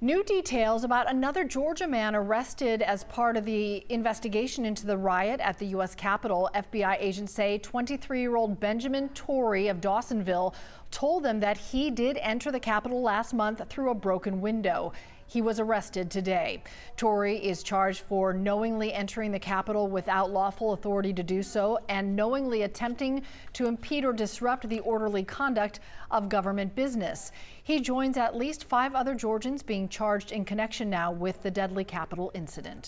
New details about another Georgia man arrested as part of the investigation into the riot at the U.S. Capitol. FBI agents say 23-year-old Benjamin Torre of Dawsonville told them that he did enter the Capitol last month through a broken window. He was arrested today. Torre is charged for knowingly entering the Capitol without lawful authority to do so and knowingly attempting to impede or disrupt the orderly conduct of government business. He joins at least 5 other Georgians being charged in connection now with the deadly Capitol incident.